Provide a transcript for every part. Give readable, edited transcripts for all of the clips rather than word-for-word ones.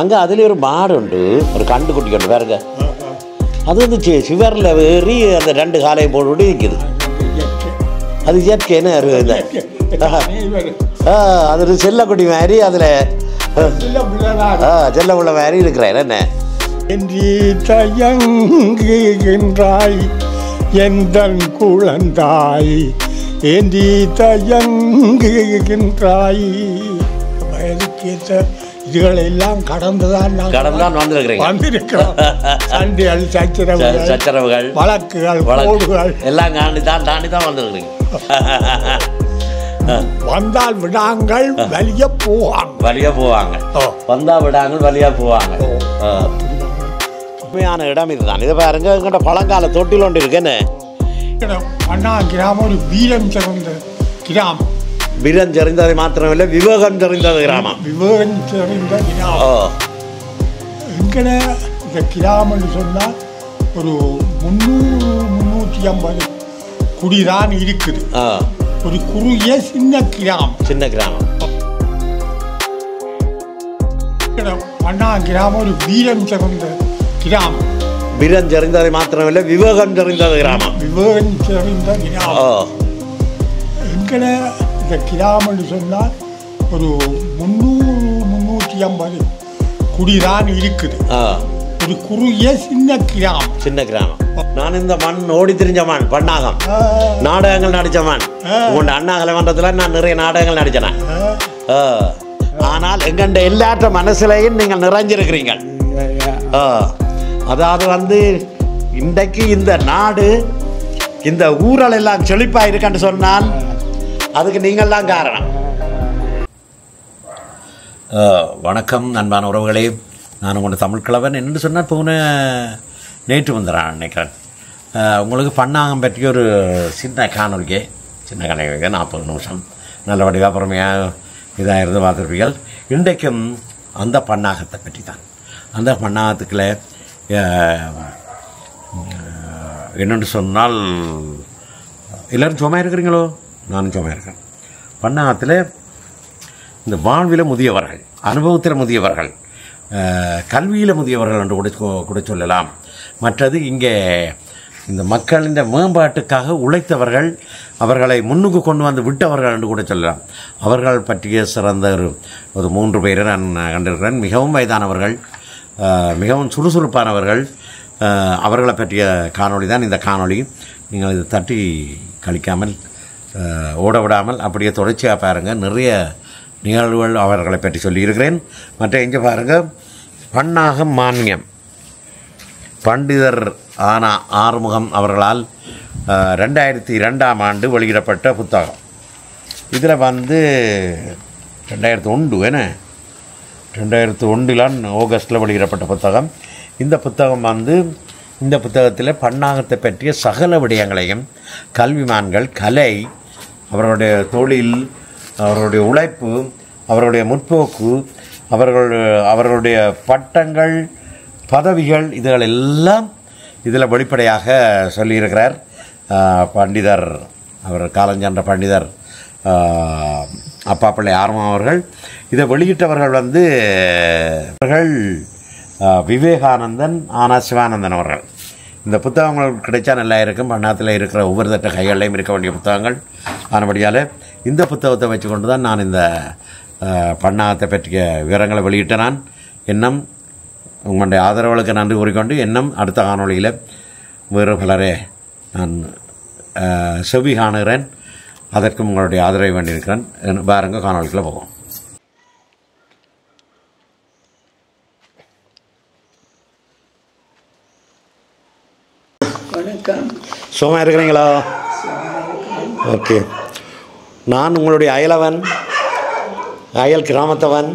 அங்கே அதுலேயும் ஒரு மாடு உண்டு, ஒரு கண்டு குட்டி கொண்டு பாருங்க. அது வந்து சிவரில் ஏறி அந்த 2 காலையும் போட்டு நிற்குது. அது இயற்கைன்னு இல்லை. அது ஒரு செல்லக்குட்டி மாதிரி, அதில் செல்ல உள்ள மாதிரி இருக்கிறேன். என்ன தயங்குகின்றாய் எந்தன் குழந்தாய், ஏந்தி தயங்குகின்றாய். வயதுக்கேற்ற இதுகளெல்லாம் கடந்துதான் வந்திருக்கிறோம். சண்டைகள், சச்சரவுகள், வழக்குகள், போடுகள் எல்லாம் தாண்டி தான் வந்திருக்கிறீங்க. வந்தால் விடாங்கள் வலிய போவாங்க, வந்தா விடாங்கள் வலியா போவாங்க. உண்மையான இடம் இதுதான். இதை பாருங்க, எங்கிட்ட பழங்கால தொட்டில் ஒன்று இருக்குன்னு. அண்ணா கிராமம் ஒரு வீரம் சிறந்த கிராமம். வீரம் தெரிந்தது மாத்திரமில்லை, விவேகம் தெரிந்தது கிராமம். விவேகம் தெரிந்த கிராமம். எங்கட இந்த கிராமம்னு சொன்னால் ஒரு 300-350 குடிதான் இருக்குது. ஒரு குறுகிய சின்ன கிராமம். அண்ணா கிராமம் ஒரு வீரம் சிறந்த கிராமம். வீரம் தெரிந்தது மாத்திரமில்லை, விவேகம் தெரிந்தது கிராமம். விவேகம் தெரிந்த கிராமம். எங்கட இந்த கிராமம்னு சொன்னால் ஒரு 300-350 குடிதான் இருக்குது. ஒரு குறுகிய சின்ன கிராமம். நான் இந்த மண் ஓடி திரிஞ்ச மண், பண்ணாகம் நாடகங்கள் நடித்த மண். உங்களோட அண்ணா கலைமன்றத்தில் நான் நிறைய நாடகங்கள் நடித்தேன். ஆனால் எங்கண்ட எல்லாற்ற மனசுலையும் நீங்கள் நிறைஞ்சிருக்கிறீங்க. அதாவது வந்து இன்றைக்கு இந்த நாடு, இந்த ஊரல் எல்லாம் செழிப்பாக இருக்குன்னு சொன்னால் அதுக்கு நீங்கள் தான் காரணம். வணக்கம் அன்பான உறவுகளே, நான் உங்களோட தமிழ் கிழவன். என்று சொன்னால் நேற்று வந்துடுறான் நினைக்கிறேன். உங்களுக்கு பண்ணாகம் பற்றிய ஒரு சின்ன காணொலிக்கே 40 நிமிஷம் நல்ல வடிவாக பொறுமையாக இதாக இருந்து பார்த்துருப்பீர்கள். இன்றைக்கும் அந்த பண்ணாகத்தை பற்றி தான். அந்த பண்ணாகத்துக்குள்ள என்னென்னு சொன்னால் எல்லோரும் சும்மா இருக்கிறீங்களோ, நானும் சும்மா இருக்கேன். பண்ணாகத்தில் இந்த வாழ்வில் முதியவர்கள், அனுபவத்தில் முதியவர்கள், கல்வியில் முதியவர்கள் என்று கூட சொல்லலாம். மற்றது இங்கே இந்த மக்களின் மேம்பாட்டுக்காக உழைத்தவர்கள், அவர்களை முன்னுக்கு கொண்டு வந்து விட்டவர்கள் என்று கூட சொல்லலாம். அவர்கள் பற்றிய சிறந்த ஒரு 3 பேரை நான் கண்டிருக்கிறேன். மிகவும் வயதானவர்கள், மிகவும் சுறுசுறுப்பானவர்கள். அவர்களை பற்றிய காணொளி தான் இந்த காணொளி. நீங்கள் இதை தட்டி கழிக்காமல், ஓட விடாமல் அப்படியே தொடர்ச்சியாக பாருங்கள். நிறைய நிகழ்வுகள் அவர்களை பற்றி சொல்லியிருக்கிறேன். மற்ற இங்கே பாருங்கள், பண்ணாகம் மானியம் பண்டிதர் ஆறுமுகம் அவர்களால் 2002ஆம் ஆண்டு வெளியிடப்பட்ட புத்தகம். இதில் வந்து 2001 ஆகஸ்டில் வெளியிடப்பட்ட புத்தகம். இந்த புத்தகம் வந்து இந்த புத்தகத்தில் பண்ணாகத்தை பற்றிய சகல விடயங்களையும், கல்விமான்கள், கலை, அவர்களுடைய தொழில், அவர்களுடைய உழைப்பு, அவர்களுடைய முற்போக்கு, அவர்களுடைய பட்டங்கள், பதவிகள், இதுகள் எல்லாம் இதில் வெளிப்படையாக சொல்லியிருக்கிறார் பண்டிதர், அவர் காலஞ்சென்ற பண்டிதர் அப்பாப்பிள்ளை ஆறுமுகம் அவர்கள். இதை வெளியிட்டவர்கள் வந்து விவேகானந்தன், சிவானந்தன் அவர்கள். இந்த புத்தகங்கள் கிடைச்சா நல்லா இருக்கும். பண்ணாத்தில் இருக்கிற ஒவ்வொரு தட்ட கைகளையும் இருக்க வேண்டிய புத்தகங்கள் ஆனபடியால் இந்த புத்தகத்தை வச்சு கொண்டு தான் நான் இந்த பண்ணாகத்தை பற்றிய விவரங்களை வெளியிட்ட நான். இன்னும் உங்களுடைய ஆதரவுகளுக்கு நன்றி கூறிக்கொண்டு, இன்னும் அடுத்த காணொலியில் வேறு பலரே நான் செவி காணுகிறேன். அதற்கும் உங்களுடைய ஆதரவை வேண்டியிருக்கிறேன். பாருங்க, காணொலிக்குள்ளே போவோம். வணக்கம். சும்மா இருக்கிறீங்களா? ஓகே. நான் உங்களுடைய அயலவன், அயல் கிராமத்தவன்.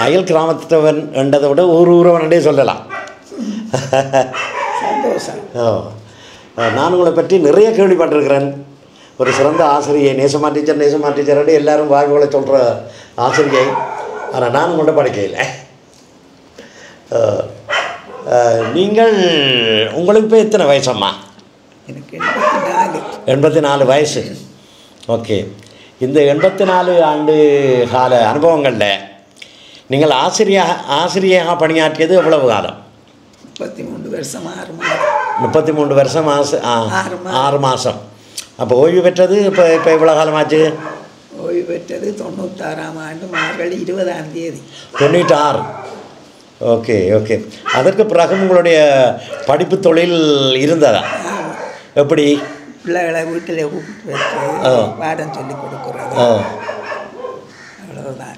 அயல் கிராமத்தவன் என்றதை விட ஒரு ஊரவனே சொல்லலாம். நான் உங்களை பற்றி நிறைய கேள்விப்பட்டிருக்கிறேன். ஒரு சிறந்த ஆசிரியை, நேசமா டீச்சர் எல்லாரும் வாழ்வுகளை சொல்கிற ஆசிரியை. ஆனால் நான் உங்கள்கிட்ட படிக்கையில். நீங்கள் உங்களுக்கு இப்போ எத்தனை வயசம்மா? எனக்கு 84 வயசு. ஓகே. இந்த 84 ஆண்டு கால அனுபவங்களில் நீங்கள் ஆசிரியராக பணியாற்றியது எவ்வளவு காலம்? 33 வருஷம் 6 மாதம். 33 வருஷம் 6 6 மாதம். அப்போ ஓய்வு பெற்றது இப்போ எவ்வளோ காலமாச்சு? ஓய்வு பெற்றது 96ஆம் ஆண்டு மார்கழி 20ஆம் தேதி. 96. Okay okay. அதற்கு பிறகு உங்களுடைய படிப்பு தொழில் இருந்ததா? எப்படி? பிள்ளைகளை வீட்டில் கூப்பிட்டு வச்சு பாடம் சொல்லி கொடுக்குறது, அவ்வளவுதான்.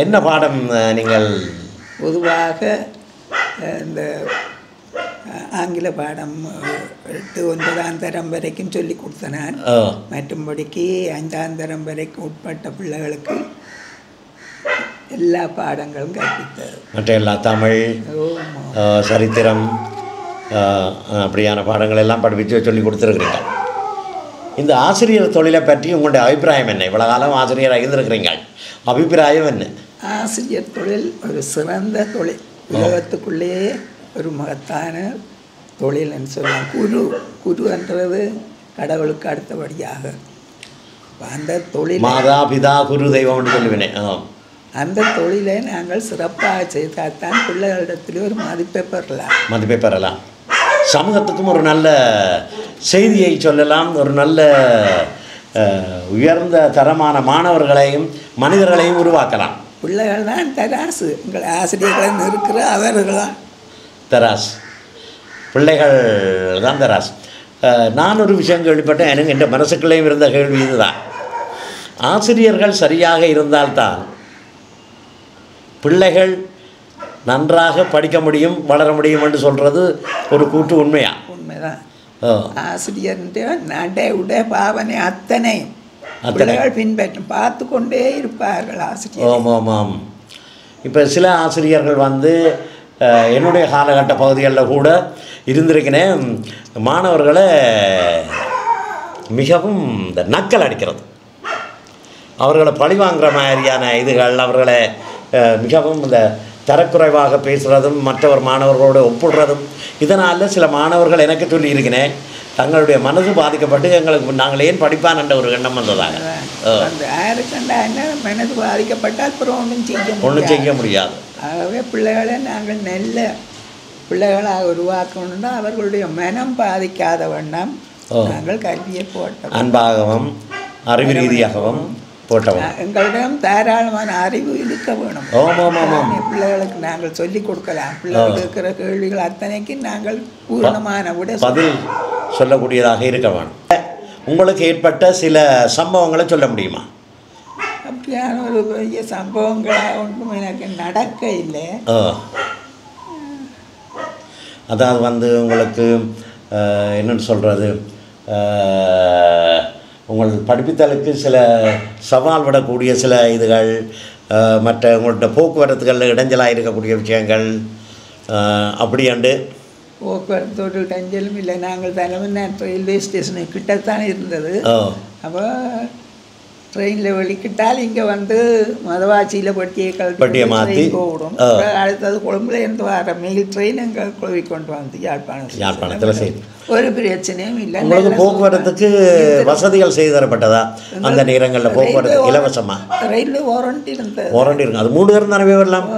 என்ன பாடம் நீங்கள்? பொதுவாக இந்த ஆங்கில பாடம் 8, 9ஆம் தரம் வரைக்கும் சொல்லி கொடுத்தேன் நான். மற்றும்படிக்கு 5ஆம் தரம் வரைக்கும் உட்பட்ட பிள்ளைகளுக்கு எல்லா பாடங்களும் கற்பித்தது. மற்ற எல்லா தமிழ், சரித்திரம் அப்படியான பாடங்கள் எல்லாம் படிப்பித்து சொல்லி கொடுத்துருக்குறீங்க. இந்த ஆசிரியர் தொழிலை பற்றி உங்களுடைய அபிப்பிராயம் என்ன? இவ்வளோ காலம் ஆசிரியராக இருந்திருக்கிறீங்க, அபிப்பிராயம் என்ன? ஆசிரியர் தொழில் ஒரு சிறந்த தொழில், உலகத்துக்குள்ளேயே ஒரு மகத்தான தொழில்னு சொல்லலாம். குரு என்றது கடவுளுக்கு அடுத்தபடியாக அந்த தொழில் மாதா பிதா குரு தெய்வம்னு சொல்லுவேன். அந்த தொழிலை நாங்கள் சிறப்பாக செய்தால்தான் பிள்ளைகளிடத்திலே ஒரு மதிப்பை பெறலாம். சமூகத்துக்கும் ஒரு நல்ல செய்தியை சொல்லலாம். ஒரு நல்ல உயர்ந்த தரமான மாணவர்களையும் மனிதர்களையும் உருவாக்கலாம். பிள்ளைகள் தான் தராசு, எங்கள் ஆசிரியர்கள் இருக்கிற அவர்கள் தான் தராசு, பிள்ளைகள் தான் தராசு. நான் ஒரு விஷயம் கேள்விப்பட்டேன், எனக்கு என் மனசுக்குள்ளேயும் இருந்த கேள்வி இதுதான். ஆசிரியர்கள் சரியாக இருந்தால்தான் பிள்ளைகள் நன்றாக படிக்க முடியும், வளர முடியும் என்று சொல்கிறது ஒரு கூட்டு உண்மையா? உண்மைதான். ஆசிரியர் நடை உடை பாவனை அத்தனை பிள்ளைகள் பின்பற்றும் பார்த்து கொண்டே இருப்பார்கள் ஆசிரியர். ஆமாம். இப்போ சில ஆசிரியர்கள் என்னுடைய காலகட்ட பகுதிகளில் கூட இருந்திருக்கிறேன், மாணவர்களை மிகவும் இந்த நக்கல் அடிக்கிறது, அவர்களை பழிவாங்கிற மாதிரியான இதுகள், அவர்களை மிகவும் இந்த தரக்குறைவாக பேசுகிறதும் மற்றவர் மாணவர்களோடு ஒப்பிடுறதும். இதனால் சில மாணவர்கள் எனக்கு சொல்லியிருக்கிறேன், தங்களுடைய மனது பாதிக்கப்பட்டு நாங்கள் ஏன் படிப்பான் என்ற ஒரு எண்ணம் வந்ததாக. மனது பாதிக்கப்பட்டால் அப்புறம் ஒன்றும் செய்ய முடியாது. ஆகவே பிள்ளைகளை நாங்கள் நல்ல பிள்ளைகளாக உருவாக்கணும்னா அவர்களுடைய மனம் பாதிக்காத வண்ணம் நாங்கள் கல்வியை போட்டோம். அன்பாகவும் அறிவு ரீதியாகவும் போட்டோம். எங்களிடம் தாராளமான அறிவு இருக்க வேணும். பிள்ளைகளுக்கு நாங்கள் சொல்லிக் கொடுக்கலாம். பிள்ளைகளுக்கு இருக்கிற கேள்விகள் அத்தனைக்கு நாங்கள் பூரணமான பதில் சொல்லக்கூடியதாக இருக்க வேணும். உங்களுக்கு ஏற்பட்ட சில சம்பவங்களை சொல்ல முடியுமா? அப்படியான ஒரு பெரிய சம்பவங்களாக ஒன்றும் எனக்கு நடக்க இல்லை. அதாவது உங்களுக்கு என்னென்னு சொல்கிறது, உங்கள் படிப்பித்தலுக்கு சில சவால் விடக்கூடிய சில இதுகள், மற்ற உங்கள்கிட்ட போக்குவரத்துகளில் இடைஞ்சலாக இருக்கக்கூடிய விஷயங்கள் அப்படியாண்டு? போக்குவரத்தோடு இடைஞ்சலும் இல்லை. நாங்கள் தலைமை ரயில்வே ஸ்டேஷனுக்கு கிட்டத்தான் இருந்தது. அப்போ ட்ரெயினில் வெளிக்கிட்டால் இங்கே மதவாச்சியில் பட்டியை மாற்றி போடும். அடுத்தது கொழும்புல இருந்து வர மெயில் ட்ரெயின் எங்கள் குழுவி கொண்டு யாழ்ப்பாணத்தில் செய்து ஒரு பிரச்சனையும் இல்லை. உங்களுக்கு போக்குவரத்துக்கு வசதிகள் செய்து தரப்பட்டதா? அந்த நேரங்களில் போக்குவரத்து இலவசமாக ரயில்வே வாரண்டி இருந்தது. வாரண்டி இருக்கும். அது 3 பேர் தானே போய் வரலாம்?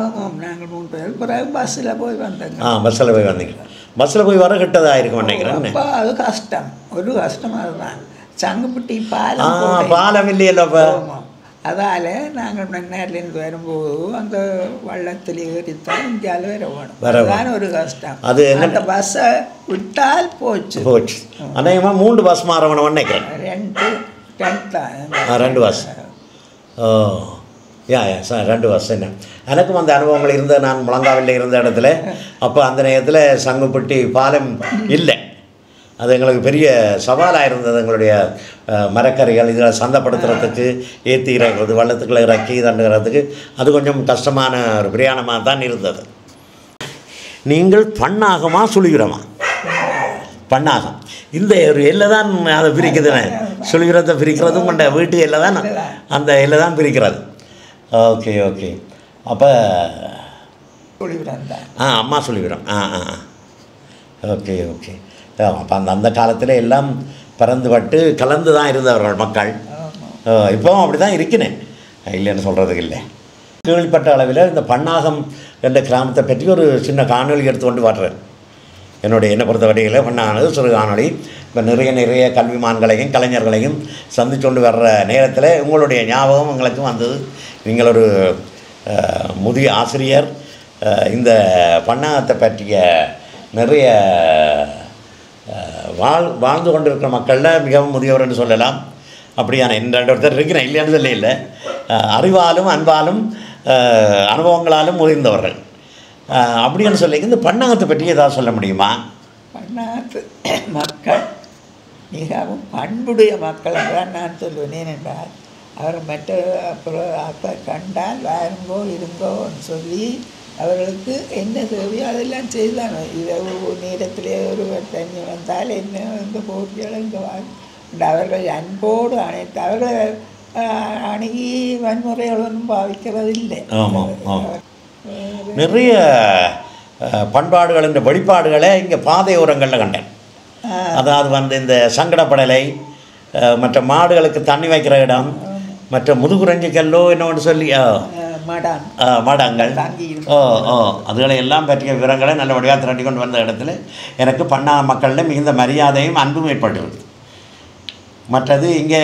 நாங்கள் 3 பேர். பிறகு பஸ்ஸில் போய் வந்தோங்க. பஸ்ஸில் போய் வந்தீங்க. பஸ்ஸில் போய் வர கிட்டதாக இருக்கும் நினைக்கிறேன். அது கஷ்டம், ஒரு கஷ்டமாக தான். சங்குப்பட்டி பாலம் இல்லையல்லோ. அதால் நாங்கள் மன்னார்லேருந்து வரும்போது அந்த வள்ளத்தில் ஏறித்தான் இந்தியாவில் வரணும். ஒரு கஷ்டம். அது அந்த பஸ்ஸை விட்டால் போச்சு. அநேகமாக 3 பஸ் மாறவணும் நினைக்கிறேன். 2 பஸ். Sir 2 bus. என்ன எனக்கும் அந்த அனுபவங்கள் இருந்தது. நான் முழங்காவில் இருந்த இடத்துல அப்போ அந்த நேரத்தில் சங்குப்பட்டி பாலம் இல்லை. அது எங்களுக்கு பெரிய சவாலாக இருந்தது. எங்களுடைய மரக்கறிகள் இதில் சந்தைப்படுத்துறதுக்கு, ஏற்றி இறக்குறது, வள்ளத்துக்குள்ளே இறக்கி தண்டுகிறதுக்கு அது கொஞ்சம் கஷ்டமான ஒரு பிரயாணமாக தான் இருந்தது. நீங்கள் பண்ணாகமா சுழிகிறமா? பண்ணாகம் இந்த ஒரு எல்லை தான் அதை பிரிக்குதுன்னு. சுழிகிறத பிரிக்கிறதும் கொண்ட வீட்டு எல்லை தான், அந்த எல்லை தான் பிரிக்கிறது. ஓகே. அப்போ அம்மா சொல்லிவிடும். ஓகே. அப்போ அந்த காலத்தில் எல்லாம் பறந்துபட்டு கலந்து தான் இருந்தவர்கள் மக்கள். இப்போவும் அப்படி தான் இருக்கிறேன், இல்லைன்னு சொல்கிறதுக்கு இல்லை. கீழ்பட்ட அளவில் இந்த பண்ணாகம் என்ற கிராமத்தை பற்றி ஒரு சின்ன காணொலி எடுத்துக்கொண்டு வர்றேன். என்னை பொறுத்தவரையில் பண்ணானது சிறு காணொலி. இப்போ நிறைய கல்விமான்களையும் கலைஞர்களையும் சந்தித்து கொண்டு வர்ற நேரத்தில் உங்களுடைய ஞாபகம் எங்களுக்கு வந்தது. நீங்கள் ஒரு முதிய ஆசிரியர். இந்த பண்ணாகத்தை பற்றிய நிறைய வாழ்ந்து கொண்டிருக்கிற மக்களில் மிகவும் முதியவர் என்று சொல்லலாம். அப்படியான ரெண்டு ஒருத்தர் இருக்கிறேன், இல்லையானு சொல்ல இல்லை. அறிவாலும் அன்பாலும் அனுபவங்களாலும் முதிர்ந்தவர்கள். அப்படின்னு சொல்லி இந்த பண்ணாகத்தை பற்றி ஏதாவது சொல்ல முடியுமா? பண்ணாகத்து மக்கள் மிகவும் பண்புடைய மக்கள் என்றால் நான் சொல்லுவேன். ஏனென்றால் அவர் மற்ற அப்புறம் கண்டால் வாருங்கோ இருங்கோன்னு சொல்லி அவர்களுக்கு என்ன தேவையோ அதெல்லாம் செய்தாங்க. இரவு நேரத்திலே ஒரு தண்ணி வந்தால் என்ன இந்த போட்டிகள் இந்த அவர்கள் அன்போடு அனைத்து அவர்களை அணுகி வன்முறைகளும் பாவிக்கிறதில்லை. நிறைய பண்பாடுகள் என்ற வெளிப்பாடுகளை இங்கே பாதையோரங்களில் கண்டேன். அதாவது இந்த சங்கடப்படலை, மற்ற மாடுகளுக்கு தண்ணி வைக்கிற இடம், மற்ற முதுகுரஞ்சிக்கல்லோ என்னோன்னு சொல்லி மடங்கள், அதுகளை எல்லாம் பற்றிய விவரங்களை நல்லபடியாக திரட்டி கொண்டு வந்த இடத்துல எனக்கு பண்ணா மக்களில் மிகுந்த மரியாதையும் அன்பும் ஏற்பட்டுருக்கு. மற்றது இங்கே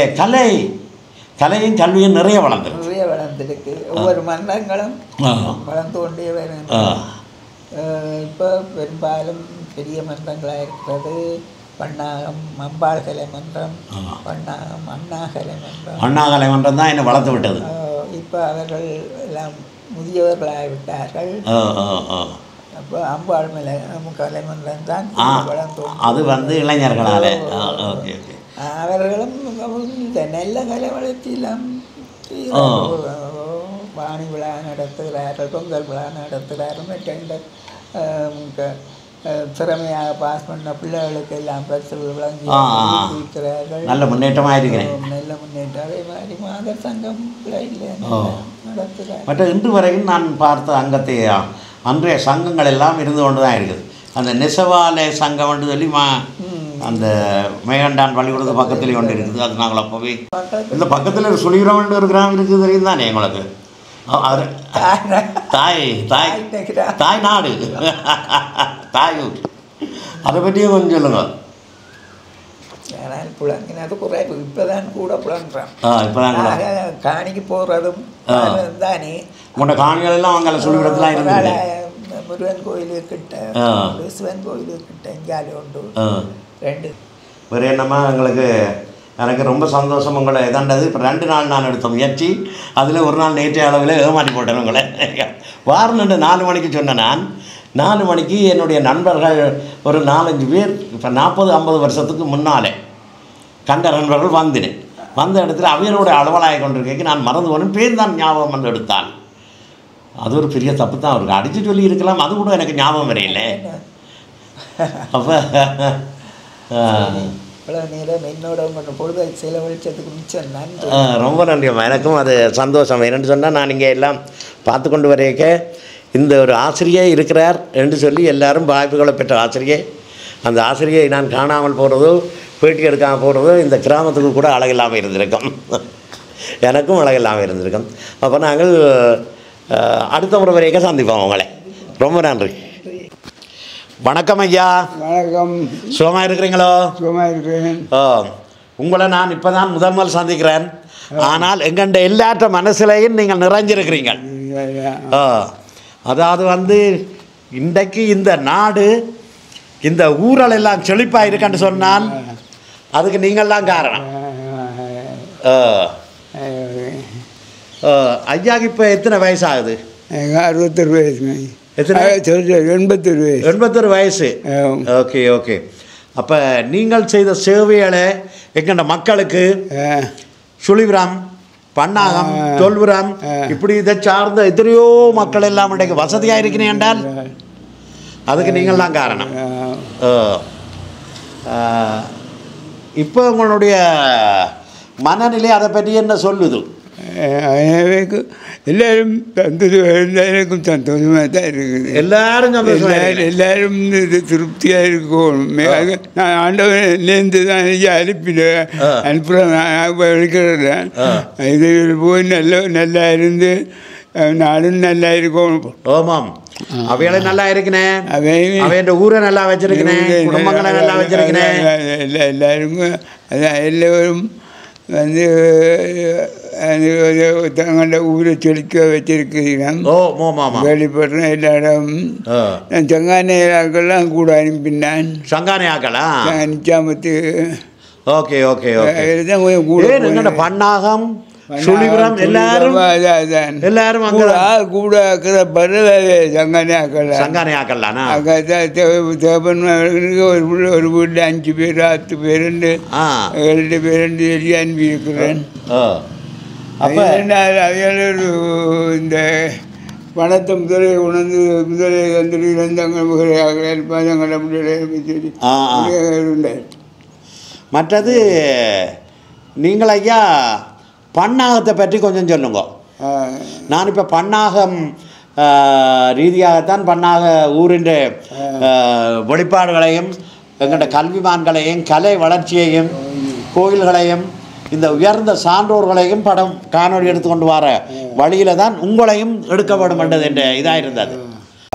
கலையும் கல்வியும் நிறைய வளர்ந்துருக்கு. ஒவ்வொரு மன்றங்களும் வளர்ந்து கொண்டே வரும். இப்போ பெரும்பாலும் பெரிய மன்றங்களாக இருக்கிறது. பண்ணாகம் அம்பாள் கலை மன்றம், பண்ணாகம் அண்ணாகலை மன்றம் தான் என்னை வளர்த்து விட்டது. இப்போ அவர்கள் எல்லாம் முதியவர்களாகிவிட்டார்கள். அப்போ அம்பாள் கலை மன்றம் தான் வளர்ந்து. அது இளைஞர்களால் அவர்களும் இந்த நல்ல கலை வளர்ச்சியெல்லாம் வாணி விழா நடத்துகிறார்கள், பொங்கல் விழா நடத்துகிறார்கள். மற்ற திறமையாக பாஸ் பண்ண பிள்ளைகளுக்கு எல்லாம் பரிசுகள் வழங்கி இருக்கிறார்கள். நல்ல முன்னேற்றமாக இருக்கிறேன். நல்ல முன்னேற்றம். அதே மாதிரி மாதர் சங்கம் நடத்துகிறார். மற்ற இன்று வரையும் நான் பார்த்த அங்கத்தை அன்றைய சங்கங்கள் எல்லாம் இருந்து கொண்டு தான் இருக்குது. அந்த நெசவாலய சங்கம் என்று சொல்லி அந்த மேகண்டான் பள்ளிக்கூடத்து பக்கத்துலேயே ஒன்று இருக்குது. அது நாங்கள் அப்போவே இந்த பக்கத்தில் சுழிகிரமன் ஒரு கிராமம் இருக்குது, தெரியும் தானே எங்களுக்கு. தாய் நாடு தாய் அதை பற்றியும் கொஞ்சம் சொல்லுங்க. புழங்கினது குறைவு. இப்போதான் கூட புழங்குறான். இப்போதான் காணிக்கு போகிறதும் தானே. உங்களோட காணிகள் எல்லாம் அங்கே சுழிகிரத்துலாம் இருந்தது. முருகன் கோயிலுக்கிட்ட, சிவன் கோயிலுக்கிட்ட இங்காலே உண்டு. ரெண்டு வேறு என்னம்மா எனக்கு ரொம்ப சந்தோஷம் உங்களை எதாண்டது. இப்போ 2 நாள் நான் எடுத்த முயற்சி, அதில் ஒரு நாள் நேற்றைய அளவில் ஏமாற்றி போட்டேன் உங்களை. வாரம் 4 மணிக்கு சொன்னேன். நான் 4 மணிக்கு என்னுடைய நண்பர்கள் ஒரு 4-5 பேர் இப்போ 40-50 வருஷத்துக்கு முன்னாலே கண்ட நண்பர்கள் வந்த இடத்துல அவையரோட அளவலாக கொண்டிருக்கேன். நான் மறந்து போனேன். பேர் தான் ஞாபகம் வந்து எடுத்தான். அது ஒரு பெரிய தப்பு தான். அவருக்கு அடித்து சொல்லி இருக்கலாம், அது கூட எனக்கு ஞாபகம் வரையில்லை. அப்போ நேரம் என்னோட பொழுதை செலவழிச்சதுக்கு மிச்சம் நன்றி. ரொம்ப நன்றிம்மா. எனக்கும் அது சந்தோஷம். என்னென்னு சொன்னால் நான் இங்கே எல்லாம் பார்த்து கொண்டு வரைக்க இந்த ஒரு ஆசிரியை இருக்கிறார் என்று சொல்லி எல்லாரும் வாய்ப்புகளை பெற்ற ஆசிரியை. அந்த ஆசிரியை நான் காணாமல் போகிறதோ பேட்டி எடுக்காமல் போகிறதோ இந்த கிராமத்துக்கு கூட அழகில்லாமல் இருந்திருக்கோம். எனக்கும் அழகில்லாமல் இருந்திருக்கோம். அப்போ நாங்கள் அடுத்த முறை வரைக்கும் சந்திப்போம் உங்களை. ரொம்ப நன்றி. வணக்கம் ஐயா. வணக்கம். சுகமாக இருக்கிறீங்களோ? சுகமாக இருக்கிறேன். உங்களை நான் இப்போ தான் முதல் சந்திக்கிறேன். ஆனால் எங்கண்ட எல்லாற்ற மனசுலையும் நீங்கள் நிறைஞ்சிருக்கிறீங்க. அதாவது இன்றைக்கு இந்த நாடு இந்த ஊரல் எல்லாம் செழிப்பாக இருக்குன்னு சொன்னால் அதுக்கு நீங்கள்லாம் காரணம். ஐயாவுக்கு இப்போ எத்தனை வயசு ஆகுது? 61 வயசு. எத்தனை? 81 வயசு. ஓகே. அப்போ நீங்கள் செய்த சேவைகளை எங்கண்ட மக்களுக்கு சுழிபுரம், பண்ணாகம், தொல்புரம் இப்படி இதை சார்ந்த எத்தனையோ மக்கள் எல்லாம் இன்றைக்கு வசதியாக இருக்கிறேன் என்றால் அதுக்கு நீங்கள் தான் காரணம். இப்போ உங்களுடைய மனநிலை அதை பற்றி என்ன சொல்லுது? எனக்கு எல்லாரும் எனக்கும் சந்தோஷமாக தான் இருக்குது. எல்லாரும் எல்லாரும் திருப்தியாக இருக்கணும். நான் ஆண்டவன்லேருந்து தான் அனுப்புகிறேன். இது போய் நல்லா இருந்து நாடும் நல்லா இருக்கும். ஓமாம், அவைகளை நல்லா இருக்கிறேன், அவை அவைய ஊரை நல்லா வச்சிருக்கிறேன், குடும்பங்களை நல்லா வச்சிருக்கிறேன். எல்லாருக்கும் அதான் எல்லோரும் வந்து தங்களோட ஊரை செழிக்க வச்சிருக்கிறீங்க. வெளிப்படுறேன் எல்லா இடம். சங்கானையாக்கெல்லாம் கூட அனுப்பினான். சங்கானையாக்களா நிச்சாமத்து. ஓகே ஓகே கூட பன்னாகம் சுழிபுரம் எல்லாரும் கூட சங்கானையாக்கள்லானா ஒரு வீட்டில் 5 பேர் 10 பேர் 2 பேர் எழுதி அனுப்பி இருக்கிறேன். இந்த பணத்தை முதலே உணர்ந்து முதலே வந்து மற்றது நீங்கள் ஐயா பன்னாகத்தை பற்றி கொஞ்சம் சொல்லுங்க. நான் இப்போ பன்னாகம் ரீதியாகத்தான் பன்னாக ஊரின் வெளிப்பாடுகளையும் எங்கள்ட கல்விமான்களையும் கலை வளர்ச்சியையும் கோயில்களையும் இந்த உயர்ந்த சான்றோர்களையும் படம் காணொலி எடுத்துக்கொண்டு வர வழியில் தான் உங்களையும் எடுக்க வேண்டும் என்றது என்ற இதாக இருந்தது.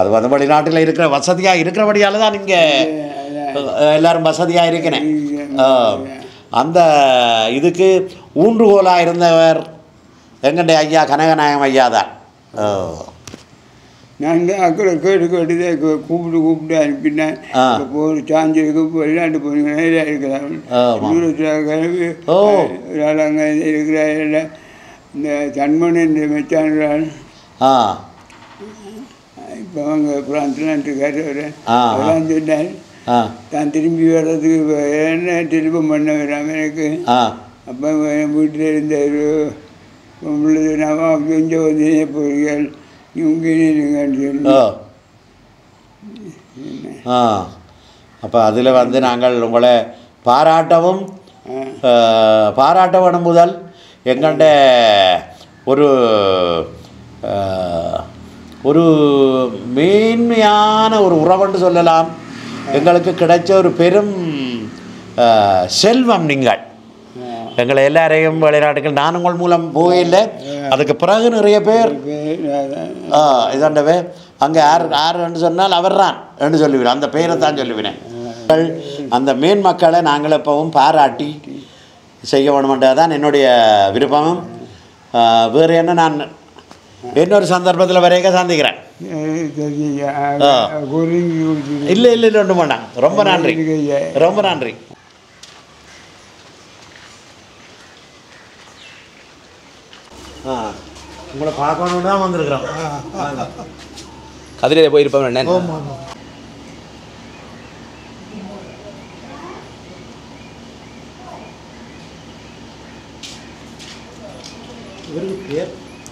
அது வந்து வெளிநாட்டில் இருக்கிற வசதியாக இருக்கிறபடியால் தான் இங்கே எல்லோரும் வசதியாக இருக்கிறேன். அந்த இதுக்கு ஊன்றுகோலாக இருந்தவர் எங்கள்ட ஐயா கனகநாயகம் ஐயா தான். நாங்கள் அக்கறை கேட்டு கூப்பிட்டு அனுப்பினேன். இப்போ ஒரு சாஞ்சிருக்கு வெளிநாட்டு போனீங்கன்னா இருக்கிறாங்க. அங்கே இருக்கிற இந்த சண்மன் மெச்சான் இப்போ அவங்க பிரான்ஸ்லாம் இருக்காரு. அவரெல்லாம் சொன்னார் தான் திரும்பி வர்றதுக்கு என்ன டெலிஃபோன் பண்ண வராமல் எனக்கு. அப்போ என் வீட்டில் இருந்த நான் கொஞ்சம் வந்து போகிறீர்கள் அப்போ அதில் வந்து நாங்கள் உங்களை பாராட்ட வேணும். முதல் எங்கள்கிட்ட ஒரு மேன்மையான ஒரு உறவுன்னு சொல்லலாம். எங்களுக்கு கிடைச்ச ஒரு பெரும் செல்வம் நீங்கள். எங்களை எல்லாரையும் வெளிநாட்டுகள் நான் உங்கள் மூலம் போகல. அதுக்கு பிறகு நிறைய பேர் இதாண்டவே அங்கே யாருன்னு சொன்னால் அவர் தான் என்று சொல்லுவேன். அந்த பெயரை தான் சொல்லுவேன். அந்த மேன் மக்களை நாங்கள் எப்பவும் பாராட்டி செய்ய வேணுமென்றது தான் என்னுடைய விருப்பமும். வேறு என்ன நான் இன்னொரு சந்தர்ப்பத்தில் வரைக்க சந்திக்கிறேன். இல்லை இல்லை இல்லை ஒன்றும் வேண்டாம். ரொம்ப நன்றி, ரொம்ப நன்றி. உங்களை பார்க்கணுன்னு தான் வந்திருக்கிறோம். கதிரையில் போயிருப்பேன்.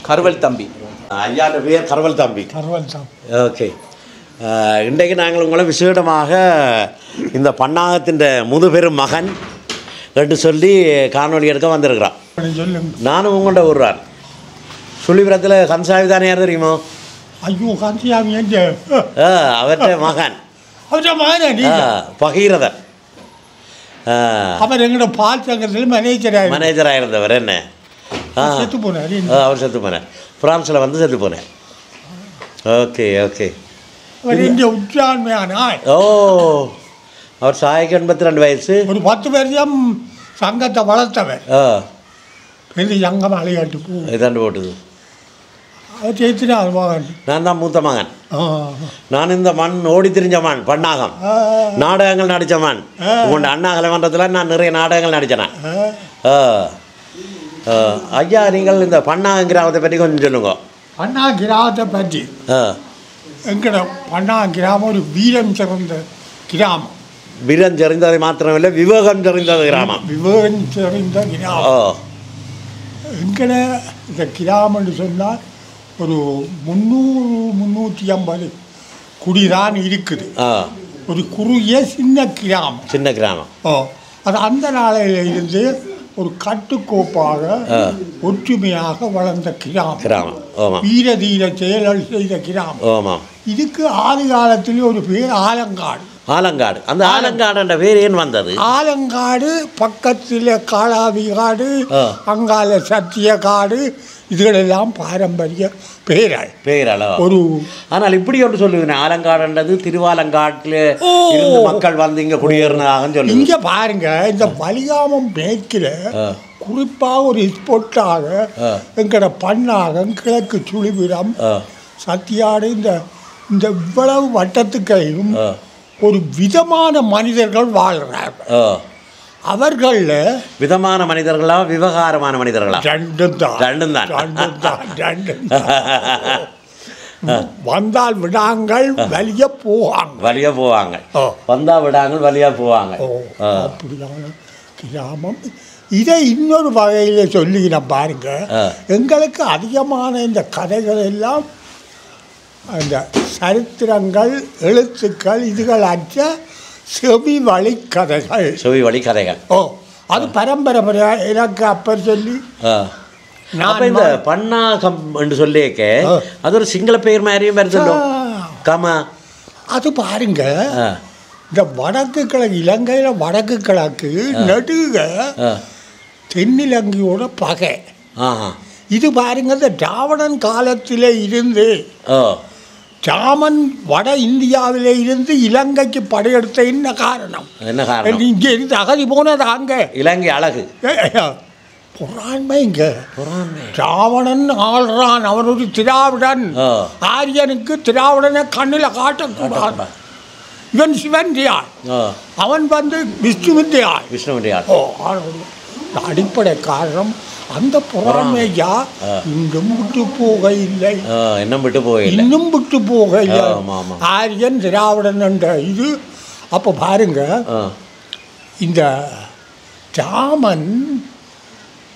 கருவல் தம்பி ஐயாவோட பேர் கருவல் தம்பி. ஓகே, இன்றைக்கு நாங்கள் உங்களை விசேடமாக இந்த பன்னாகத்தின் முதுபெரும் மகன் என்று சொல்லி காணொலி எடுக்க வந்திருக்கிறோம். நானும் உங்கள்கிட்ட விடுறான். சுழிபுரத்தில் கன்சாமி தானே யார் தெரியுமோ? ஐயோ, கன்சாமி அவர்கிட்ட மகன் பகீரதன். அவர் எங்களோட பால் சங்கத்தில் மேனேஜராக இருந்தவர். என்ன செத்து போனார். அவர் செத்து போனார். பிரான்ஸில் வந்து செத்து போனேன். Okay okay. உற்றாண்மையான ஓ, அவர் சாய்க்கு 82 வயசு. ஒரு 10 வருஷம் சங்கத்தை வளர்த்தவர். பெரிய சங்கம் அலையாட்டு இதாண்டு போட்டுது. அவர் ஜெயிச்சுனா மகன். நான் தான் மூத்த மகன். நான் இந்த மண் ஓடி திரிஞ்ச மண் பன்னாகம். நாடகங்கள் நடித்த மண். உங்களோட அண்ணா கலைமன்றத்தில் நான் நிறைய நாடகங்கள் நடித்தேன். ஐயா, நீங்கள் இந்த பன்னாகம் கிராமத்தை பற்றி கொஞ்சம் சொல்லுங்க. பன்னாகம் கிராமத்தை பற்றி எங்கட பன்னாகம் கிராமம் ஒரு வீரம் சிறந்த கிராமம். வீரம் செறிந்தது மாத்திரமில்லை, விவேகம் செறிந்தது கிராமம். விவேகம் செறிந்த கிராமம். எங்கட இந்த கிராமம்னு சொன்னால் ஒரு 300-350 குடிதான் இருக்குது. ஒரு குறுகிய சின்ன கிராமம். அது அந்த நாளையில் இருந்து ஒரு கட்டுக்கோப்பாக ஒற்றுமையாக வளர்ந்த கிராமம். வீர தீர செயல்கள் செய்த கிராமம். இதுக்கு ஆதி காலத்தில் ஒரு பேர் ஆலங்காடு. அந்த ஆலங்காடு பேர் ஏன் வந்தது? ஆலங்காடு பக்கத்தில் காளாவி காடு, அங்கால சத்திய காடு, இதுகளெல்லாம் பாரம்பரிய பெயரால் ஒரு. ஆனால் இப்படி ஒன்று சொல்லுவேன், ஆலங்காடுன்றது திருவாலங்காட்டில் இருந்து மக்கள் வந்து இங்கே குடியேறினதாக சொல்லி. இங்கே பாருங்க, இந்த வலிகாமம் மேற்கில் குறிப்பாக ஒரு ஸ்பொட்டாக எங்கட பண்ணாகம், கிழக்கு சுழிபுரம், சத்தியாடு, இந்த இவ்வளவு வட்டத்துக்கையும் ஒரு விதமான மனிதர்கள் வாழ்கிறார்கள். அவர்களில் விதமான மனிதர்களா விவகாரமான மனிதர்களா? ரெண்டும் தான். வந்தால் விடாங்கள் வலிய போவாங்க, வந்தா விடாங்கள் வலியா போவாங்க. அப்படியான கிராமம். இதை இன்னொரு வகையில் சொல்லிக்கிறேன் பாருங்க. எங்களுக்கு அதிகமான இந்த கதைகள் எல்லாம் அந்த சரித்திரங்கள், எழுத்துக்கள், இதுகள் அற்ற செவி வழி கதைகள். அது பரம்பரை எனக்கு அப்பர் சொல்லி. இந்த பன்னாகம் என்று சொல்லியிருக்க அது ஒரு சிங்கள பெயர் மாதிரியும் வருதுல்லோ. கமா அது பாருங்க, இந்த வடக்கு கிழக்கு இலங்கையில் வடக்கு கிழக்கு நடுக தென்னிலங்கையோட பகை. இது பாருங்க, இந்த ராவணன் காலத்தில் இருந்து ராமன் வட இந்தியாவிலே இருந்து இலங்கைக்கு படையெடுத்த என்ன காரணம்? இங்கே இருந்து அகதி போனது அங்கே இலங்கை அழகு பொறாண்மை. இங்க ராவணன் ஆள்றான், அவன் ஒரு திராவிடன். ஆரியனுக்கு திராவிடனை கண்ணில் காட்டக்கூடாது. இவன் சிவன் தியாள், அவன் வந்து விஷ்ணுவின் அடிப்படை காரணம். அந்த பொறாமையா இன்னும் விட்டு போக இல்லை. ஆரியன் திராவிடன் என்ற இது. அப்போ பாருங்க, இந்த ராமன்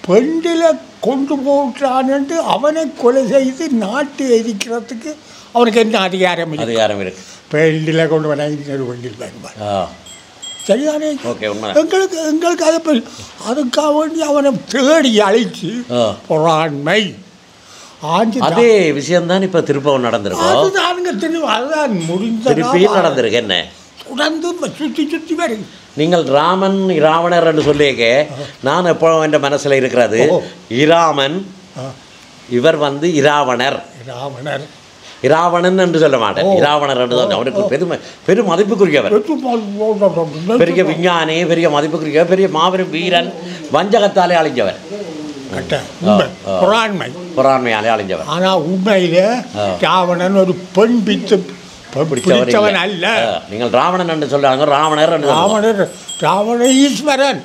பெண்டில கொண்டு போட்டான் என்று அவனை கொலை செய்து நாட்டை எரிக்கிறதுக்கு அவனுக்கு என்ன அதிகாரம் இருக்கு? பெண்டில கொண்டு வர பெண்டில் பயன்பாடு சரிதானே? எங்களுக்கு அதை அதுக்காக வேண்டி அவனை தேடி அழைச்சி பொறாண்மை. அதே விஷயம்தான் இப்போ திருப்பவும் நடந்திருக்கும். அதுதான் முடிந்த நடந்திருக்கு. என்ன தொடர்ந்து சுற்றி வருது. நீங்கள் ராமன் இராவணர் என்று சொல்லியிருக்க, நான் எப்போ என் மனசில் இருக்கிறது இராமன், இவர் வந்து இராவணர். இராவணன் என்று சொல்ல மாட்டேன், இராவணர் என்று தான். அவனுக்கு பெரும் மதிப்புக்குரியவர், பெரிய விஞ்ஞானி, பெரிய மதிப்புக்குரியவர், பெரிய மாபெரும் வீரன், வஞ்சகத்தாலே அழிஞ்சவர், பொறாண்மையாலே அழிஞ்சவர். ஆனால் உண்மையில ராவணன் ஒரு பெண் பிடித்தவன் அல்ல. நீங்கள் ராவணன் என்று சொல்றாங்க, ராவணர் ராவண ஈஸ்வரன்.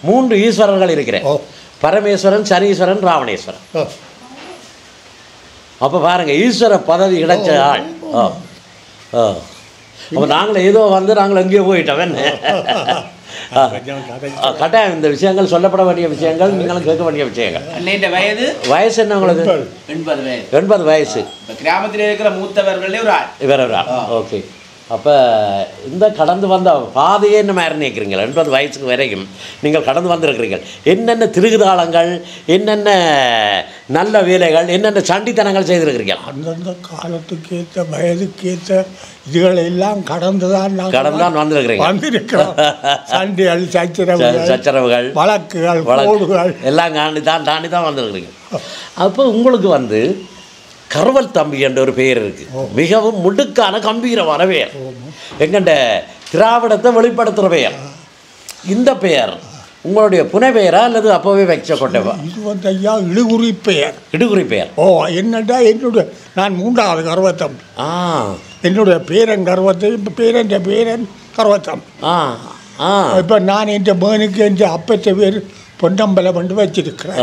3 ஈஸ்வரர்கள் இருக்கிறேன், பரமேஸ்வரன், சனீஸ்வரன், ராவணேஸ்வரன். அப்போ பாருங்க, ஈஸ்வர பதவி கிடைச்ச ஆள். அப்போ நாங்கள் ஏதோ வந்து நாங்கள் எங்கேயோ போயிட்டோம். கட்டாயம் இந்த விஷயங்கள் சொல்லப்பட வேண்டிய விஷயங்கள், நீங்களும் கேட்க வேண்டிய விஷயங்கள். வயசு என்ன உங்களுக்கு? 80 வயசு. கிராமத்தில் இருக்கிற மூத்தவர்களே ஒரு ஆள், இவர் ஒரு ஆள். ஓகே. அப்போ இந்த கடந்து வந்த பாதையே என்ன மாதிரி நினைக்கிறீங்க? 80 வயசுக்கு வரைக்கும் நீங்கள் கடந்து வந்திருக்கிறீர்கள். என்னென்ன திருகுதாளங்கள், என்னென்ன நல்ல வேலைகள், என்னென்ன சண்டித்தனங்கள் செய்திருக்கிறீர்கள்? அந்தந்த காலத்துக்கேற்ற வயதுக்கேற்ற இதுகளெல்லாம் கடந்து தான் வந்திருக்கிறோம். சண்டைகள், சச்சரவுகள், வழக்குகள், எல்லாம் தாண்டி தான் வந்திருக்கிறீங்க. அப்போ உங்களுக்கு வந்து கருவல் தம்பி என்ற ஒரு பெயர் இருக்கு, மிகவும் முடுக்கான கம்பீரமான பெயர், எங்கண்ட திராவிடத்தை வெளிப்படுத்துகிற பெயர். இந்த பெயர் உங்களுடைய புனை பெயரா அல்லது அப்போவே வைச்ச கொண்டவா? இது வந்து ஐயா இடுகுறி பெயர். என்னடா நான் 3வது கருவத்தம்பி. என்னுடைய பேரன் பேரன் கருவத்தம்பி. இப்போ நான் என் மேனுக்கு என் அப்பத்த பேர் பொன்னம்பலம் வந்து வச்சிருக்கிறேன்.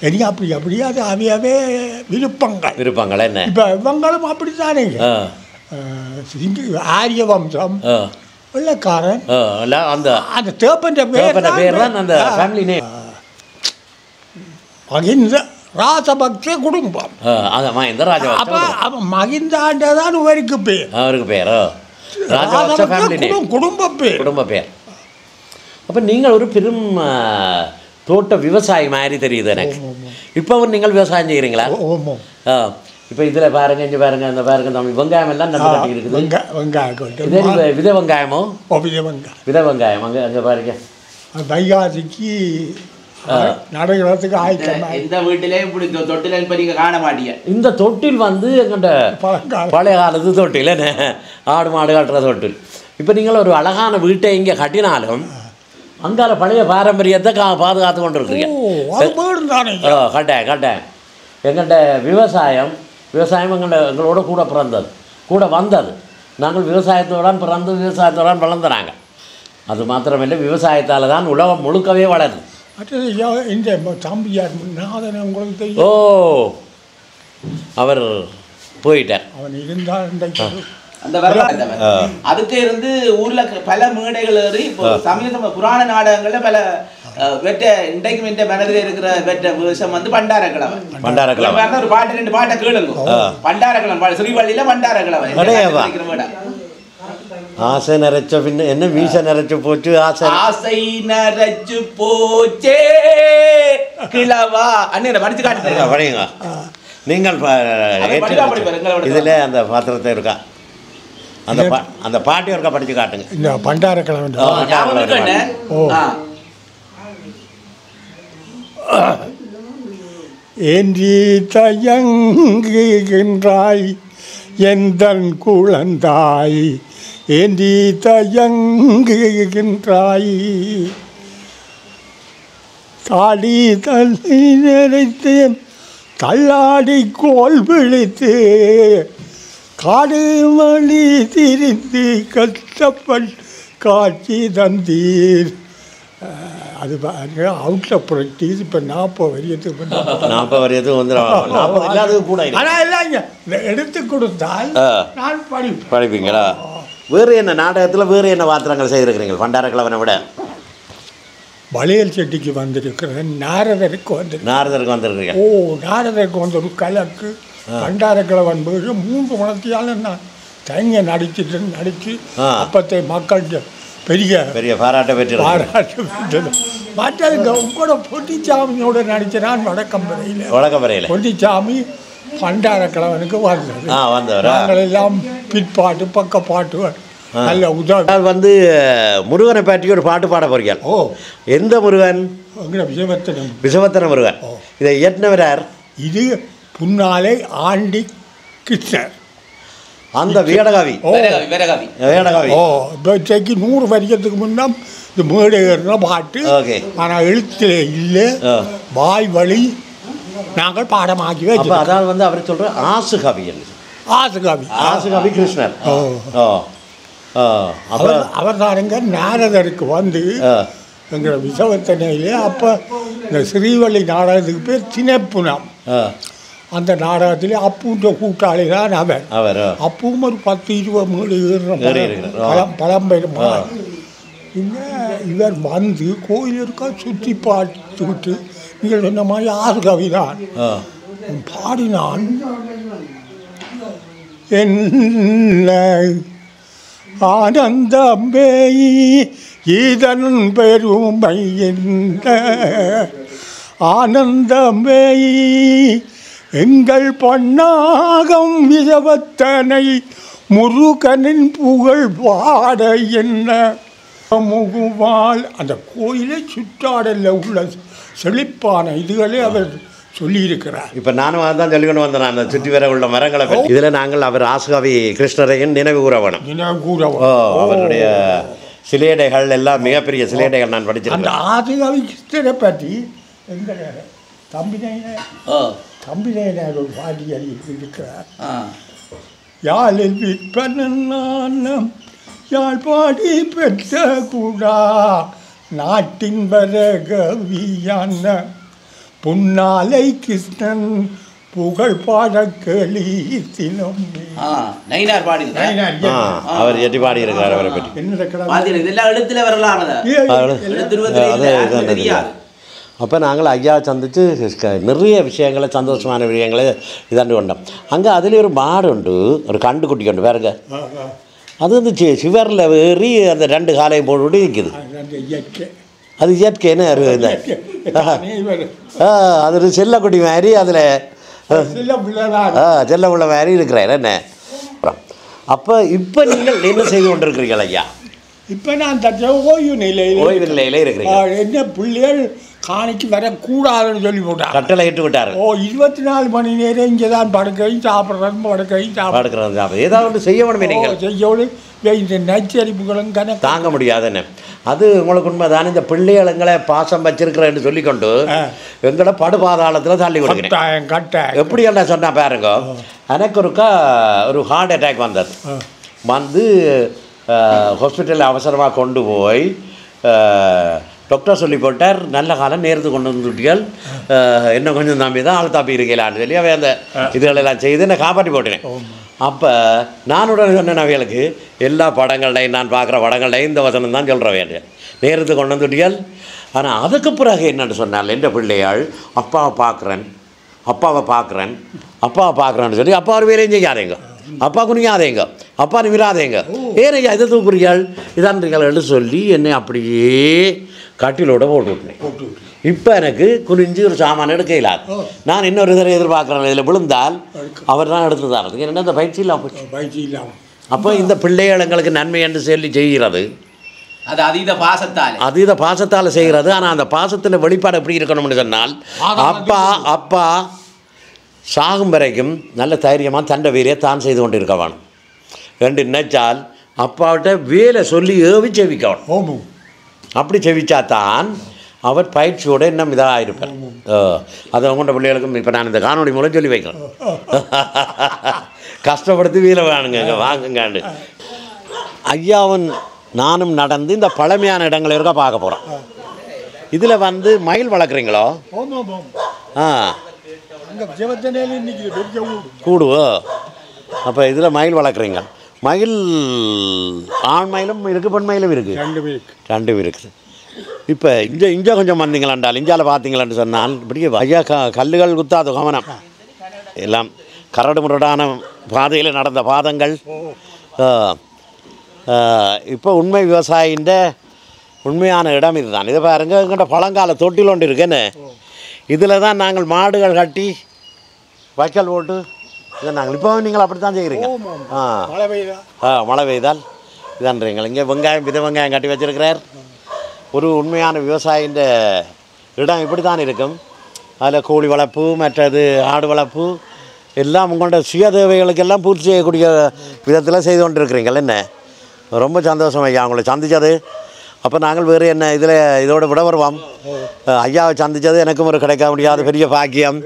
எனக்கு அப்படியே அது அவையாவே விருப்பங்கள் என்ன? இப்போ இவங்களும் அப்படித்தானே. ஆரிய வம்சம், வெள்ளக்காரன், அந்த தேப்பன் பேர் தான் அந்த ஃபேமிலி நேம். மகிந்த ராசபக்ச குடும்பம். அப்போ மகிந்தாண்டதான் இவருக்கு பேர். குடும்ப பேர். அப்போ நீங்கள் ஒரு பெரும் தோட்ட விவசாயி மாதிரி தெரியுது எனக்கு. இப்போவும் நீங்கள் விவசாயம் செய்கிறீங்களா? இப்போ இதில் பாருங்க, இங்கே பாருங்க, அந்த பாருங்க, நம்ம வெங்காயம் எல்லாம் நட்டு கட்டி இருக்குது. வித வெங்காயமோ? வித வெங்காயம். அங்கே பாருங்க, வைகாசிக்கு நடைகிறதுக்கு ஆயத்தமா. எந்த வீட்டிலையும் இப்படி தொட்டில இப்ப நீங்க காண மாட்டீங்க. இந்த தொட்டில் வந்து எங்கள்கிட்ட பழைய காலத்து தொட்டில் ஆடு மாடு கட்டுற தொட்டில். இப்போ நீங்கள் ஒரு அழகான வீட்டை இங்கே கட்டினாலும் அங்கால பழைய பாரம்பரியத்தை பாதுகாத்து கொண்டு இருக்கிறீங்க. கட்டேன் எங்கள்கிட்ட விவசாயம் எங்களோட கூட வந்தது. நாங்கள் விவசாயத்தோடு பிறந்து விவசாயத்தோடு வளர்ந்துறாங்க. அது மாத்திரமில்லை, விவசாயத்தால் தான் உலகம் முழுக்கவே வளருது. இந்த தம்பியார் நாதனை உங்களுக்கு தெரியும்? ஓ, அவர் போயிட்டார். அவன் இருந்தால் அந்த வரலாறு அதுக்கு இருந்து ஊர்ல பல மேடைகள் ஏறி இப்போ சமீப புராண நாடகங்கள்ல பல வெற்ற இன்றைக்கும் இந்த மனதில் இருக்கிற வெற்ற விஷம் வந்து பண்டாரக்கிழமை. ஒரு பாட்டு 2 பாட்டை கேளுங்க. பண்டாரக்கிழமை ஸ்ரீவள்ளியில பண்டாரக்கிழமை. ஆசை நிறைச்ச பின்ன என்ன மீச நிறைச்சு போச்சு, ஆசை நிறைச்சு போச்சே கிழவா அண்ணே படிச்சு காட்டுங்க. படிங்க நீங்கள். இதில் அந்த பாத்திரத்தை இருக்கா, அந்த பாட்டி ஒருக்கா படிச்சு காட்டுங்க. இந்த பண்டாரக்கிழமை ஏந்தி தயங்குகின்றாய் எந்தன் குழந்தாய், ஏந்தி தயங்குகின்றாய் தாடி தள்ளி நிறைத்து தள்ளாடி கோல் விழித்து காடு மணி திரிந்து கஷ்டப்பட்டு காட்சி தந்தீர். அது அவுட்டில் ப்ராக்டிஸ். இப்போ 40 வரியத்துக்கு 40 வரியத்துக்கு வந்துடும். 40 இல்லாதது கூட ஆனால் இல்லைங்க, எடுத்து கொடுத்தால் நான் படிப்பீங்களா? வேறு என்ன நாடகத்தில் வேறு என்ன பாத்திரங்கள் செய்திருக்கிறீங்க பண்டாரக்கிழவனை விட? வளையல் செட்டிக்கு வந்திருக்கிறேன், நாரதருக்கு வந்திருக்கிறீங்க. ஓ, நாரதருக்கு வந்து ஒரு கலக்கு பண்டாரக்கிழவன் 3 மணத்தியால் நான் தனியை நடித்து அப்பத்தை மக்கள் பெரிய பாராட்ட பெற்றது. மற்றது கூட பொட்டிச்சாமியோட நடித்த நான் வடக்கம்பரையில் பொட்டிச்சாமி பண்டாரக்கிழவனுக்கு வந்தவர். நாங்கள் எல்லாம் பிற்பாட்டு பக்கப்பாட்டு நல்ல உதவி. வந்து முருகனை பற்றி ஒரு பாட்டு பாட போறீங்க. ஓ, எந்த முருகன்? விசவத்தன முருகன். இதை இயற்றினவர் யார்? இது புன்னாலை ஆண்டி கிருஷ்ணர். அந்த வீடகாவி. ஓ, 100 வருஷத்துக்கு முன்னம் இந்த மேடை ஏறுற பாட்டு. ஆனால் எழுத்துல இல்லை, வாய் வழி நாங்கள் பாடமாக்கி வச்சு. அதாவது வந்து அவர் சொல்ற ஆசுகவி கிருஷ்ணர். அவர் தானுங்க நாரதருக்கு வந்து எங்களை விசவத்தனையிலே. அப்போ இந்த ஸ்ரீவள்ளி நாடகத்துக்கு பேர் திணைப்புனம். அந்த நாடகத்திலே அப்புன்ற கூட்டாளி தான் அவர். அப்பவும் ஒரு 10-20 பழம்பெரும். இவர் வந்து கோயிலிருக்கா சுற்றி பார்த்துக்கிட்டு நீங்கள் சொன்ன மாதிரி ஆசுகவி தான் பாடினான். என்ன ஆனந்தமே இதன் பெருமை என்ற ஆனந்தமே எங்கள் பொன்னாகம் விசவத்தனை முருகனின் புகழ் பாட என்ன முகுவால். அந்த கோயிலை சுற்றாடல உள்ள செழிப்பான இதுகளே அவர் சொல்லியிருக்கிறார். இப்போ நானும் அதான் சொல்லிக்கொண்டு வந்தேன். அந்த சுற்றி வர உள்ள மரங்களை பற்றி இதில் நாங்கள் அவர் ஆசுகவி கிருஷ்ணரையும் நினைவு கூற வேணும். அவருடைய சிலையடைகள் எல்லாம் மிகப்பெரிய சிலையடைகள் நான் படிச்சிருக்கேன். அந்த ஆசுகவி கிருஷ்ணரை பற்றி எங்கள் தம்பினையர் ஒரு பாடியல் இருக்கிறார். யாழில் விற்பனானம் யாழ் பாடி பெற்ற கூடா நாட்டின் வரகவியான புன்னாலை கிருஷ்ணன் புகழ் பாட களீத்திலும் அவர் எட்டி பாடி இருக்கார். அவரை பற்றி அப்போ நாங்கள் ஐயா சந்தித்து நிறைய விஷயங்களை சந்தோஷமான விஷயங்களை இதாண்டு கொண்டோம். அங்கே அதில் ஒரு மாடு உண்டு, ஒரு கண்டு குட்டி உண்டு பாருங்க. அது வந்து சிவரில் ஏறி அந்த 2 காலையும் போட்டு நிற்குது. அது இயற்கைன்னு அது ஒரு செல்லக்குட்டி மாதிரி அதில் செல்ல உள்ள மாதிரி இருக்கிறேன் என்ன. அப்போ இப்போ நீங்கள் என்ன செய்து கொண்டிருக்கிறீர்கள் ஐயா? இப்போ நான் ஓய்வு நிலையில் இருக்கிறீங்க. என்ன பிள்ளைகள் காணிக்கு வரக்கூடாதுன்னு சொல்லி போட்டாங்க. கட்டளை இட்டு விட்டாரு. 24 மணி நேரம் இங்கே தான் படுக்கையும் சாப்பிட்றதும் படுக்கையும் சாப்பிடுறது ஏதாவது ஒன்று செய்ய வேணுமே நீங்கள். செய்யணும். இந்த நச்சரிப்புகளும் கணக்கு தாங்க முடியாதுன்னு. அது உங்களுக்கு உண்மைதான். இந்த பிள்ளைகளை பாசம் வச்சிருக்கிறேன்னு சொல்லிக்கொண்டு எங்களை படுபாதாளத்தில் தள்ளி கொடுக்குறேன். கட்டாயம் எப்படி என்ன சொன்னா பாருங்க, எனக்கு ஒருக்கா ஒரு ஹார்ட் அட்டாக் வந்தது. வந்து ஹாஸ்பிட்டலில் அவசரமாக கொண்டு போய் டாக்டர் சொல்லி போட்டார், நல்ல காலம் நேர்த்து கொண்டு வந்துட்டியால் இன்னும் கொஞ்சம் நம்பி தான் ஆள் தாப்பி இருக்கலான்னு சொல்லி அவை அந்த இதுகளெல்லாம் செய்து என்னை காப்பாற்றி போட்டேன். அப்போ நான் உடனே சொன்னேன் அவைகளுக்கு, எல்லா படங்கள்லையும் நான் பார்க்குற படங்கள்லையும் இந்த வசனம் தான் சொல்கிற வேண்டிய நேரத்து கொண்டு வந்துட்டியால். ஆனால் அதுக்கு பிறகு என்னென்னு சொன்னால், என்ற பிள்ளையாள் அப்பாவை பார்க்குறேன்னு சொல்லி அப்பா ஒரு வேலையும் செய்யாதேங்க, அப்பா குனியாதேங்க, அப்பா நிமிராதேங்க, ஏனையா இதை தூக்குறீர்கள் இதான்றீங்கள்னு சொல்லி என்னை அப்படியே கட்டிலோட போட்டு விட்டேன். இப்போ எனக்கு குனிஞ்சு ஒரு சாமான எடுக்க இல்லாது. நான் இன்னொரு இதில் எதிர்பார்க்குறேன், இதில் விழுந்தால் அவர் தான் எடுத்து தரதுக்கு என்ன இந்த பயிற்சி இல்லாமல். அப்போ இந்த பிள்ளைகள் எங்களுக்கு நன்மை என்று சொல்லி செய்கிறது, அது அதீத பாசத்தால் செய்கிறது. ஆனால் அந்த பாசத்தில் வெளிப்பாடு எப்படி இருக்கணும்னு சொன்னால், அப்பா சாகும் வரைக்கும் நல்ல தைரியமாக தண்டை வேலையை தான் செய்து கொண்டு இருக்க வேணும் என்று நினைச்சால் அப்பாவிட்ட வேலை சொல்லி ஏவி செவிக்கணும். அப்படி செவிச்சாத்தான் அவர் பயிற்சியோடு இன்னும் இதாக இருப்பார். அது அவங்கள்ட பிள்ளைகளுக்கும் இப்போ நான் இந்த காணொலி மூலம் சொல்லி வைக்கிறேன். கஷ்டப்படுத்தி வீலை வேணுங்க வாங்குங்காண்டு. ஐயாவும் நானும் நடந்து இந்த பழமையான இடங்கள் இருக்க பார்க்க போகிறோம். இதில் வந்து மயில் வளர்க்குறீங்களோ? கூடுவோ? அப்போ இதில் மயில் வளர்க்குறீங்க. மயில் ஆண் மயிலும் இருக்குது, பெண் மயிலும் இருக்குது, ரெண்டும் இருக்குது. இப்போ இங்கே கொஞ்சம் வந்தீங்களாண்டால் இஞ்சால் பார்த்தீங்களான்னு சொன்னால் இப்படியே ஐயா கல்லுகள் குத்தாத கவனம் எல்லாம் கரடு முரடான பாதையில் நடந்த பாதங்கள். இப்போ உண்மை விவசாயின்ற உண்மையான இடம் இதுதான். இதை பாருங்க, எங்கிட்ட பழங்கால தொட்டில் ஒன்று இருக்குன்னு, இதில் தான் நாங்கள் மாடுகள் கட்டி வைக்கல் போட்டு இதை நாங்கள் இப்போ நீங்கள் அப்படி தான் செய்கிறீங்க. மழை பெய்தால் இதான்றீங்க. இங்கே வெங்காயம் வித வெங்காயம் கட்டி வச்சுருக்கிறார். ஒரு உண்மையான விவசாயின்ற இடம் இப்படி தான் இருக்கும். அதில் கோழி வளர்ப்பு, மற்றது ஆடு வளர்ப்பு எல்லாம் உங்களோட சுய தேவைகளுக்கெல்லாம் பூர்த்தி செய்யக்கூடிய விதத்தில் செய்து கொண்டு இருக்கிறீங்கள். என்ன ரொம்ப சந்தோஷம் ஐயா உங்களை சந்தித்தது. அப்போ நாங்கள் வேறு என்ன இதோட விட வருவோம். ஐயாவை சந்தித்தது எனக்கும் ஒரு கிடைக்க முடியாத பெரிய பாக்கியம்.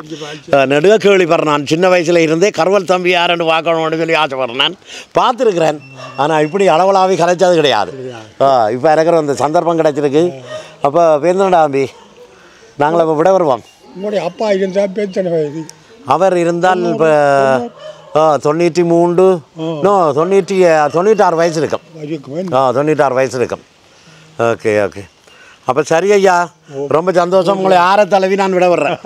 நெடுக கேள்விப்படுறேன். நான் சின்ன வயசில் இருந்தே கருவல் தம்பி யாருன்னு பார்க்கணும்னு சொல்லி ஆசைப்படுறேன். நான் பார்த்துருக்குறேன், ஆனால் இப்படி அளவலாவி கலைச்சது கிடையாது. இப்போ இருக்கிற அந்த சந்தர்ப்பம் கிடைச்சிருக்கு. அப்போ பேருந்தா தம்பி நாங்கள் இப்போ விட வருவோம். அப்பா இருந்தால் பேச்சன வயது அவர் இருந்தால் இப்போ 93 96 வயசு இருக்கும். 96 வயசு இருக்கும். Okay okay. அப்போ சரி ஐயா, ரொம்ப சந்தோஷம். உங்களை ஆற தழுவி நான் விட வர்றேன்.